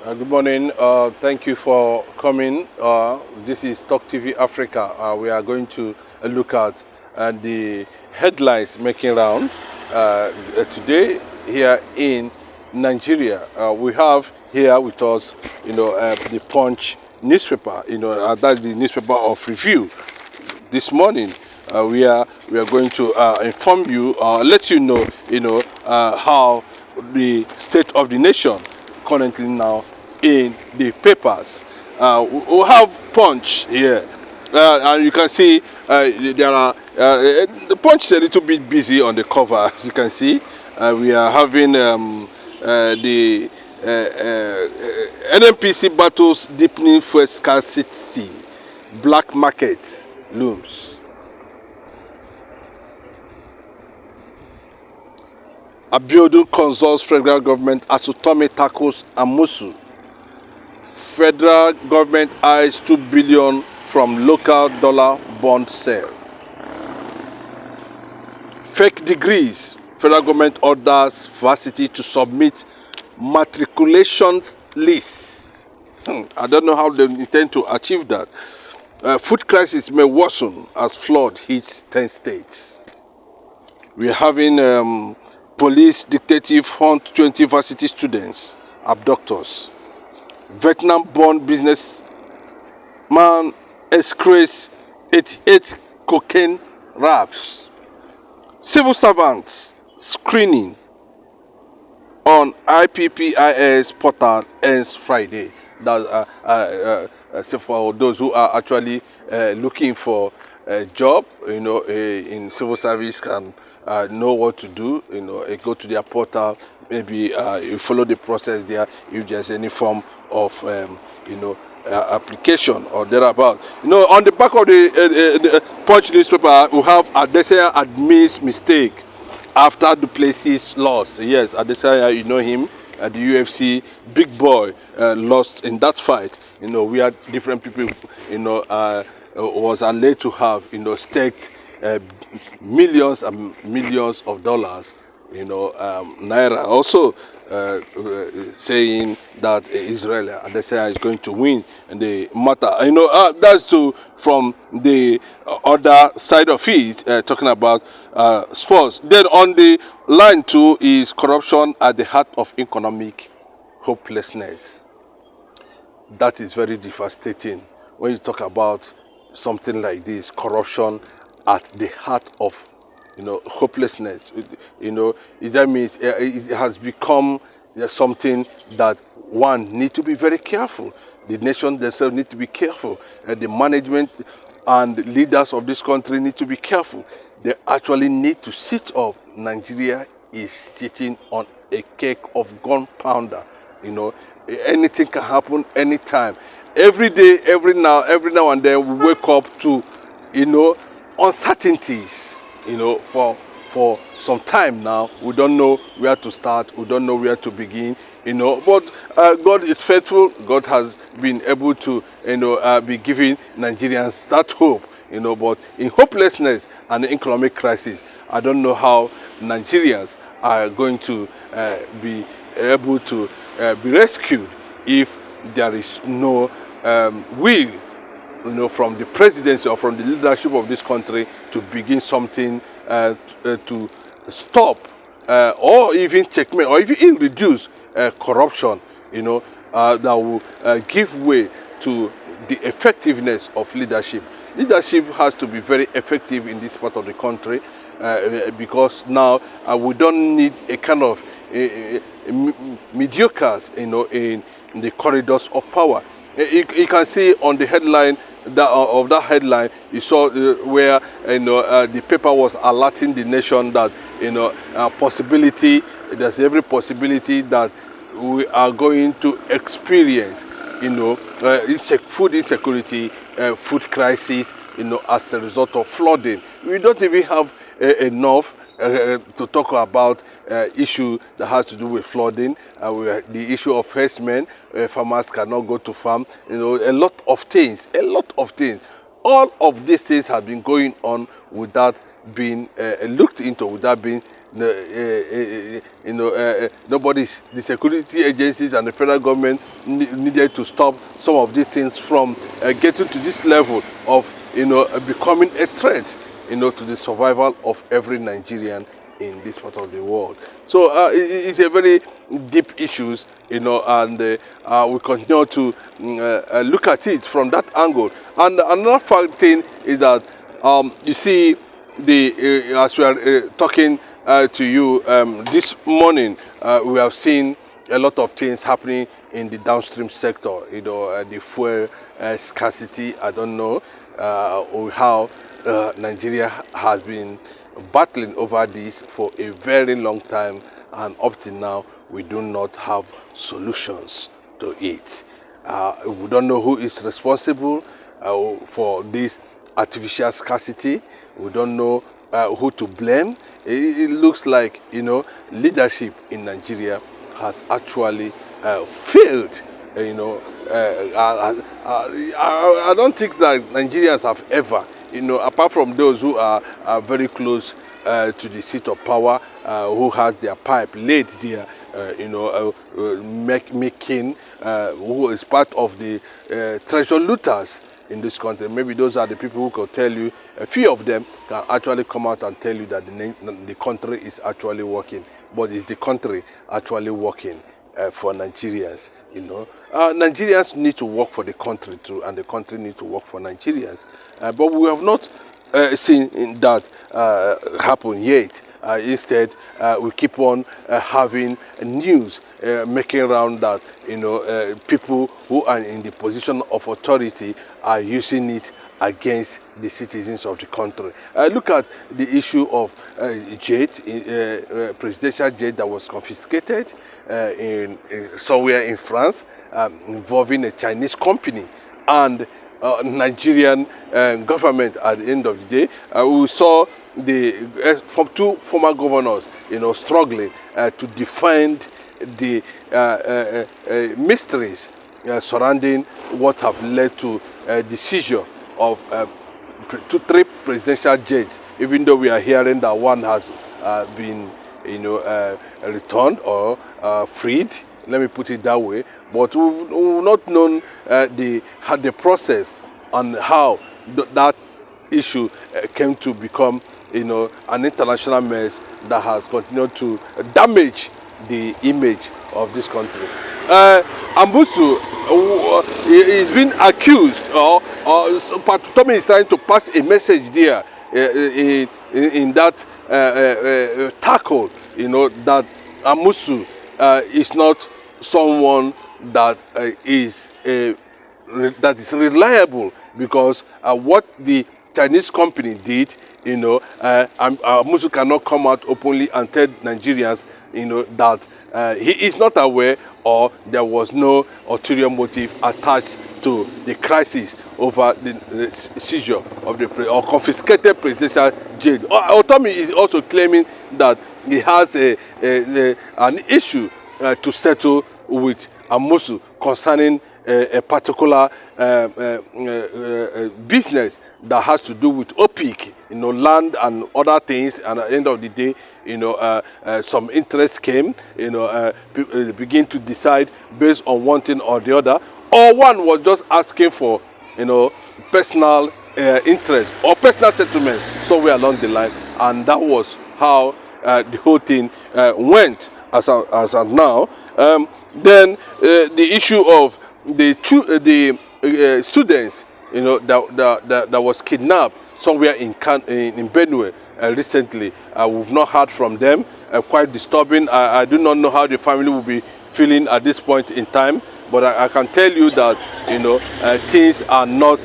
Good morning. Thank you for coming. This is Talk TV Africa. We are going to look at the headlines making round today here in Nigeria. We have here with us, the Punch newspaper. That's the newspaper of review. This morning, we are going to inform you, let you know, how the state of the nation currently now in the papers. We have Punch here, and you can see there are the Punch is a little bit busy on the cover, as you can see. We are having the NNPC battles deepening fuel scarcity, black market looms. Abiodun consults federal government as Utome tackles Amusu. Federal government eyes 2 billion from local dollar bond sale. Fake degrees. Federal government orders varsity to submit matriculation lists. I don't know how they intend to achieve that. Food crisis may worsen as flood hits 10 states. We are having police detective hunt 20 varsity students, abductors. Vietnam-born businessman escrates 88 cocaine raps. Civil servants screening on IPPIS portal ends Friday. So for those who are actually looking for a job, in civil service can know what to do. Go to their portal. Maybe you follow the process there. If there's any form of application or thereabout. On the back of the Punch newspaper, we have Adesanya admits mistake after Duplessis lost. Yes, Adesanya, you know him, at the UFC, big boy, lost in that fight. We had different people, was alleged to have, staked millions and millions of dollars, naira. Also saying that Israel Adesanya is going to win the matter. That's from the other side of it, talking about sports. Then on the line too is corruption at the heart of economic hopelessness. That is very devastating when you talk about something like this, corruption at the heart of hopelessness. That means it has become something that one need to be very careful. The nation themselves need to be careful, and the management and leaders of this country need to be careful. They actually need to sit up. Nigeria is sitting on a cake of gunpowder. Anything can happen anytime. Every day, every now and then, we wake up to uncertainties. For some time now, we don't know where to start, we don't know where to begin, but God is faithful. God has been able to, be giving Nigerians that hope, but in hopelessness and economic crisis, I don't know how Nigerians are going to be able to be rescued if there is no will, from the presidency or from the leadership of this country to begin something to stop or even checkmate or even reduce corruption, that will give way to the effectiveness of leadership. Leadership has to be very effective in this part of the country because now we don't need a kind of mediocres, in the corridors of power. You can see on the headline of that headline, you saw where the paper was alerting the nation that possibility, there's every possibility that we are going to experience food insecurity, food crisis, as a result of flooding. We don't even have enough to talk about issue that has to do with flooding, the issue of herdsmen, farmers cannot go to farm, a lot of things. All of these things have been going on without being looked into, without being nobody's, the security agencies and the federal government needed to stop some of these things from getting to this level of becoming a threat to the survival of every Nigerian in this part of the world. So it's a very deep issues, and we continue to look at it from that angle. And another thing is that you see, as we are talking to you this morning, we have seen a lot of things happening in the downstream sector. The fuel scarcity. I don't know how Nigeria has been battling over this for a very long time, and up to now we do not have solutions to it. We don't know who is responsible for this artificial scarcity. We don't know who to blame. It looks like leadership in Nigeria has actually failed. I don't think that Nigerians have ever, apart from those who are very close to the seat of power, who has their pipe laid there, making, who is part of the treasure looters in this country. Maybe those are the people who can tell you, a few of them can actually come out and tell you that the country is actually working. But is the country actually working for Nigerians? Nigerians need to work for the country too, and the country needs to work for Nigerians. But we have not seen that happen yet. Instead, we keep on having news making around that people who are in the position of authority are using it against the citizens of the country. Look at the issue of jet, presidential jet that was confiscated somewhere in France, involving a Chinese company and Nigerian government. At the end of the day, we saw from two former governors, struggling to defend the mysteries surrounding what have led to the seizure of 3 presidential jets. Even though we are hearing that one has been, returned or freed. Let me put it that way. But we've not known the process and how that issue came to become, an international mess that has continued to damage the image of this country. Ambusu is being accused, or Tommy is trying to pass a message there in that tackle, that Ambusu is not someone that is reliable, because what the Chinese company did, Ambusu cannot come out openly and tell Nigerians, that he is not aware, or there was no ulterior motive attached to the crisis over the seizure of the or confiscated presidential jet. Otomi is also claiming that he has an issue to settle with Ambusu concerning a particular business that has to do with OPIC, land and other things. And at the end of the day, some interest came, people begin to decide based on one thing or the other, or one was just asking for, personal interest or personal settlement somewhere along the line, and that was how the whole thing went as of now. Then the issue of the students, that was kidnapped somewhere in Benue recently. We've not heard from them. Quite disturbing. I do not know how the family will be feeling at this point in time, but I can tell you that things are not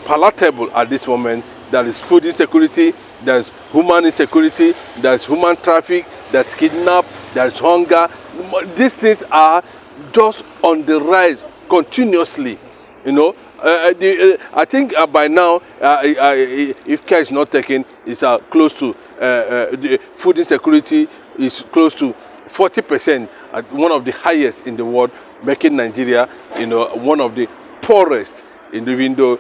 palatable at this moment. There is food insecurity, there's human insecurity, there's human traffic, there's kidnap, there's hunger. These things are just on the rise continuously. I think by now, if care is not taken, it's close to the food insecurity is close to 40%, one of the highest in the world, making Nigeria, one of the poorest. Even though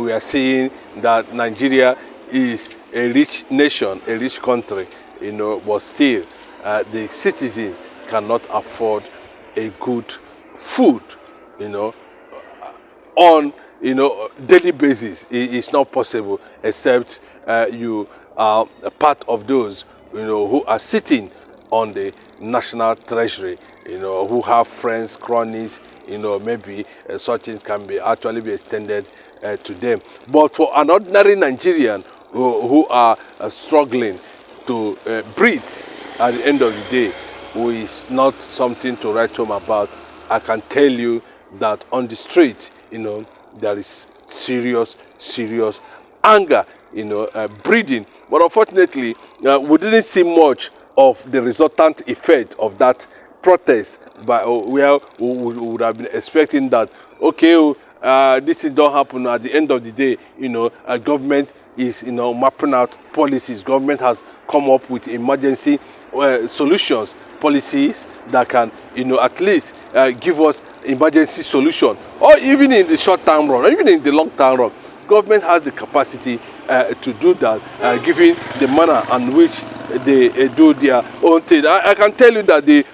we are seeing that Nigeria is a rich nation, a rich country, but still the citizens cannot afford a good food, on daily basis. It's not possible, except you are a part of those who are sitting on the national treasury, who have friends, cronies, maybe such things can be actually be extended to them. But for an ordinary Nigerian who are struggling to breathe at the end of the day, who is not something to write home about, I can tell you that on the street, there is serious anger, breeding. But unfortunately, we didn't see much of the resultant effect of that protest. But where we would have been expecting that, okay, this thing don't happen. At the end of the day, government is mapping out policies. Government has come up with emergency solutions, policies that can at least give us emergency solution, or even in the short term run, or even in the long term run. Government has the capacity to do that, given the manner in which they do their own thing. I can tell you that the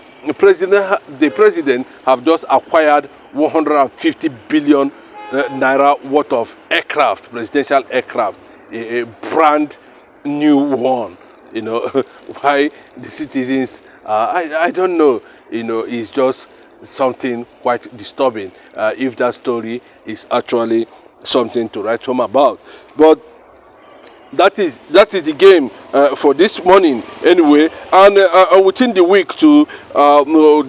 president have just acquired 150 billion naira worth of aircraft, presidential aircraft, a brand new one. Why the citizens, I don't know, it's just something quite disturbing if that story is actually something to write home about. But that is the game for this morning anyway. And within the week, to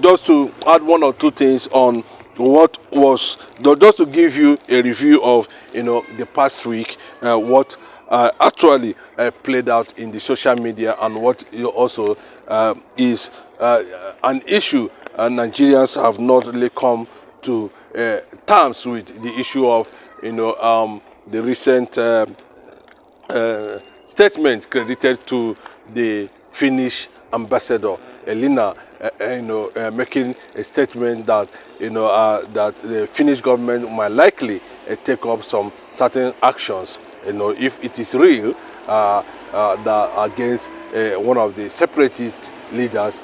just to add one or two things on what was, just to give you a review of the past week, what actually played out in the social media, and what also is an issue Nigerians have not really come to terms with, the issue of the recent statement credited to the Finnish ambassador Elina, making a statement that that the Finnish government might likely take up some certain actions, if it is real, that against one of the separatist leaders,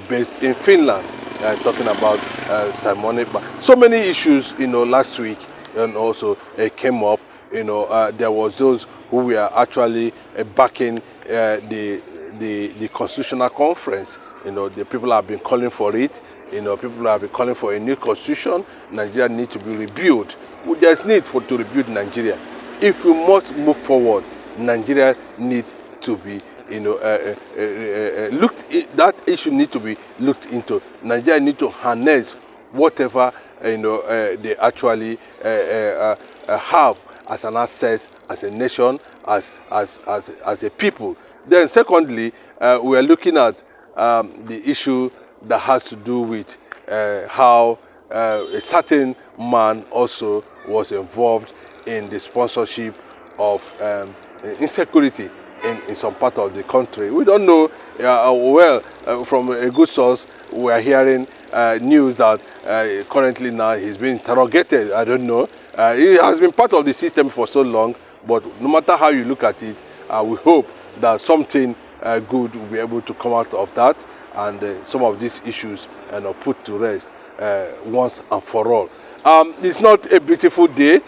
based in Finland, talking about Simone. So many issues, last week, and also came up. There was those who were actually backing the constitutional conference. The people have been calling for it. People have been calling for a new constitution. Nigeria needs to be rebuilt. There's need to rebuild Nigeria. If we must move forward, Nigeria needs to be that issue needs to be looked into. Nigeria needs to harness whatever they actually have as an access, as a nation, as a people. Then secondly, we are looking at the issue that has to do with how a certain man also was involved in the sponsorship of insecurity in some part of the country. We don't know from a good source. We are hearing news that currently now he's being interrogated. I don't know. He has been part of the system for so long, but no matter how you look at it, we hope that something good will be able to come out of that, and some of these issues put to rest once and for all. It's not a beautiful day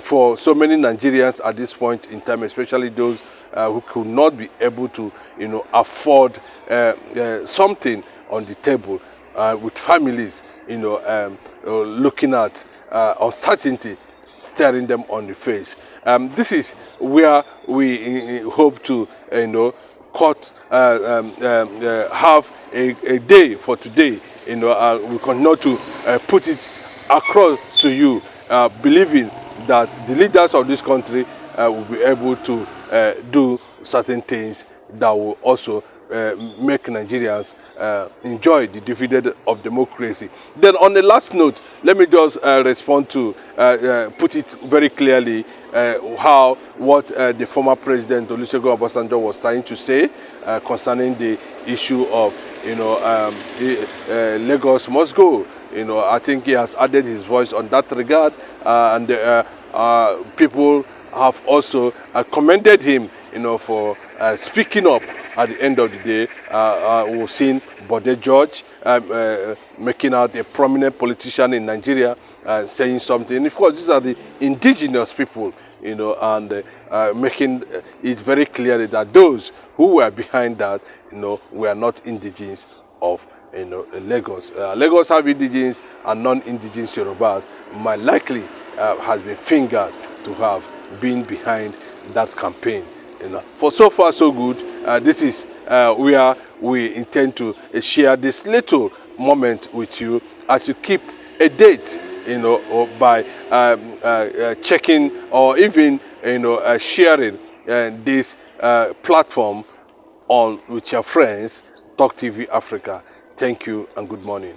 for so many Nigerians at this point in time, especially those who could not be able to, afford something on the table, with families, looking at uncertainty staring them on the face. This is where we hope to, have a day for today. We continue to put it across to you, believing that the leaders of this country will be able to do certain things that will also make Nigerians enjoy the dividend of democracy. Then on the last note, let me just respond to, put it very clearly, what the former president Olusegun Obasanjo was trying to say concerning the issue of, Lagos must go. I think he has added his voice on that regard, and people have also commended him for speaking up at the end of the day. We've seen Bode George making out a prominent politician in Nigeria saying something. And of course, these are the indigenous people, and making it very clear that those who were behind that, were not indigenous of Lagos. Lagos have indigenous and non-indigenous Yorubas, might likely has been fingered to have been behind that campaign. For so far so good. This is where we intend to share this little moment with you as you keep a date, or by checking or even sharing this platform on with your friends, Talk TV Africa. Thank you and good morning.